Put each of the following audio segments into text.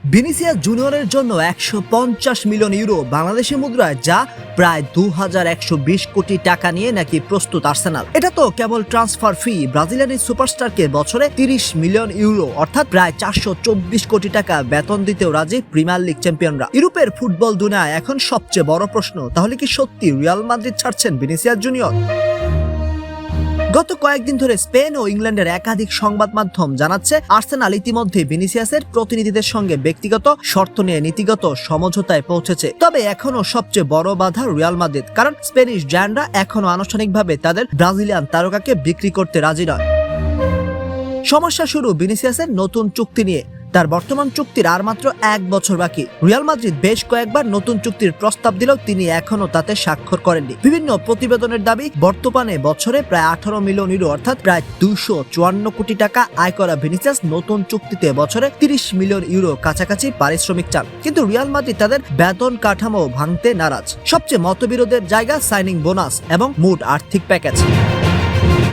Vinicius জুনিয়রের জন্য 150 million euro Bangladeshi মুদ্রায়, যা প্রায় 2120 কোটি টাকা নিয়ে নাকি প্রস্তুত আর্সেনাল। এটা তো কেবল ট্রান্সফার ফি। ব্রাজিলিয়ান এই সুপারস্টারকে বছরে 30 মিলিয়ন ইউরো অর্থাৎ প্রায় 424 কোটি টাকা বেতন দিতেও রাজি প্রিমিয়ার লিগ চ্যাম্পিয়নরা। ইউরোপের ফুটবল দুনিয়ায় এখন সবচেয়ে বড় প্রশ্ন, তাহলে কি সত্যি রিয়াল মাদ্রিদ ছাড়ছেন ভিনিসিয়াস জুনিয়র? গত কয়েকদিন ধরে স্পেন ও ইংল্যান্ডের একাধিক সংবাদ মাধ্যম জানাচ্ছে আর্সেনাল ইতিমধ্যে ভিনিসিয়াসের প্রতিনিধিদের সঙ্গে ব্যক্তিগত শর্ত নিয়ে নীতিগত সমঝোতায় পৌঁছেছে। তবে এখনো সবচেয়ে বড় বাধা রিয়াল মাদ্রিদ, কারণ স্প্যানিশ জায়ান্টরা এখনো আনুষ্ঠানিকভাবে তাদের ব্রাজিলিয়ান তারকাকে বিক্রি করতে রাজি নয়। সমস্যা শুরু ভিনিসিয়াসের নতুন চুক্তি নিয়ে। তার বর্তমান চুক্তির আর মাত্র 1 বছর বাকি। রিয়াল মাদ্রিদ বেশ কয়েকবার নতুন চুক্তির প্রস্তাব দিলেও তিনি এখনো তাতে স্বাক্ষর করেননি। বিভিন্ন প্রতিবেদনের দাবি, বর্তমানে বছরে প্রায় 18 মিলিয়ন ইউরো অর্থাৎ প্রায় 254 কোটি টাকা আয় করা ভিনিসিয়াস নতুন চুক্তিতে বছরে 30 মিলিয়ন ইউরো কাছাকাছি পারিশ্রমিক চান। কিন্তু রিয়াল মাদ্রিদ তাদের বেতন কাঠামো ভাঙতে নারাজ। সবচেয়ে মতবিরোধের জায়গা সাইনিং বোনাস এবং মোট আর্থিক প্যাকেজ।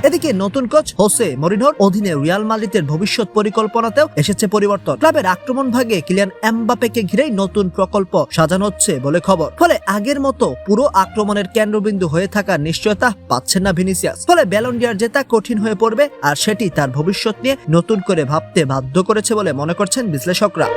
এদিকে নতুন কোচ হোসে মরিনহোর অধীনে রিয়াল মাদ্রিদের ভবিষ্যৎ পরিকল্পনাতেও এসেছে পরিবর্তন। ক্লাবের আক্রমণ ভাগে কিলিয়ান এমবাপ্পেকে ঘিরেই নতুন প্রকল্প সাজানো হচ্ছে বলে খবর। ফলে আগের মতো পুরো আক্রমণের কেন্দ্রবিন্দু হয়ে থাকার নিশ্চয়তা পাচ্ছেন না ভিনিসিয়াস। ফলে ব্যালন ডি'অর জেতা কঠিন হয়ে পড়বে, আর সেটি তার ভবিষ্যৎ নিয়ে নতুন করে ভাবতে বাধ্য করেছে বলে মনে করছেন বিশ্লেষকরা।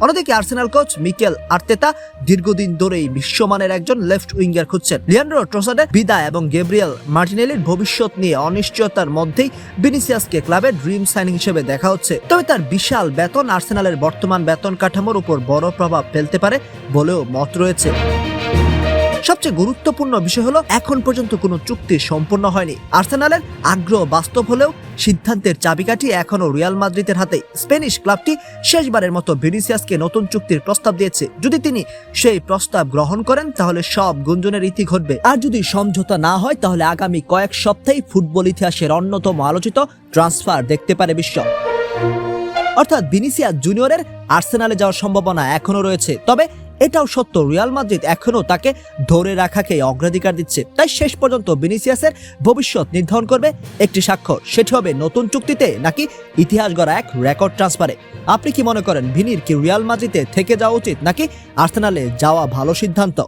অন্যদিকে আর্সেনাল কোচ মিকেল আর্তেতা দীর্ঘদিন ধরেই বিশ্বমানের একজন লেফট উইঙ্গার খুঁজছেন। লিয়ান্ড্রো ট্রোসার্ডের বিদায় এবং গ্যাব্রিয়েল মার্টিনেলির ভবিষ্যৎ নিয়ে অনিশ্চয়তার মধ্যেই ভিনিসিয়াসকে ক্লাবের ড্রিম সাইনিং হিসেবে দেখা হচ্ছে। তবে তার বিশাল বেতন আর্সেনালের বর্তমান বেতন কাঠামোর উপর বড় প্রভাব ফেলতে পারে বলেও মত রয়েছে। সবচেয়ে গুরুত্বপূর্ণ বিষয় হলো এখন পর্যন্ত কোনো চুক্তি সম্পূর্ণ হয়নি। আর্সেনালের আগ্রহ বাস্তব হলেও সিদ্ধান্তের চাবিকাঠি এখনো রিয়াল মাদ্রিদের হাতে। স্প্যানিশ ক্লাবটি শেষবারের মতো ভিনিসিয়াসকে নতুন চুক্তির প্রস্তাব দিয়েছে। যদি তিনি সেই প্রস্তাব গ্রহণ করেন তাহলে সব গুঞ্জনের ইতি ঘটবে, আর যদি সমঝোতা না হয় তাহলে আগামী কয়েক সপ্তাহেই ফুটবল ইতিহাসের অন্যতম আলোচিত ট্রান্সফার দেখতে পারে বিশ্ব। অর্থাৎ ভিনিসিয়াস জুনিয়রের আর্সেনালে যাওয়ার সম্ভাবনা এখনো রয়েছে। তবে এটাও সত্য, রিয়াল মাদ্রিদ এখনো তাকে ধরে রাখাকে অগ্রাধিকার দিচ্ছে। তাই শেষ পর্যন্ত ভিনিসিয়াসের ভবিষ্যৎ নির্ধারণ করবে একটি স্বাক্ষর। সেটি হবে নতুন চুক্তিতে নাকি ইতিহাস গড়া এক রেকর্ড ট্রান্সফারে। আপনি কি মনে করেন, ভিনির কি রিয়াল মাদ্রিদে থেকে যাওয়া উচিত নাকি আর্সেনালে যাওয়া ভালো সিদ্ধান্ত?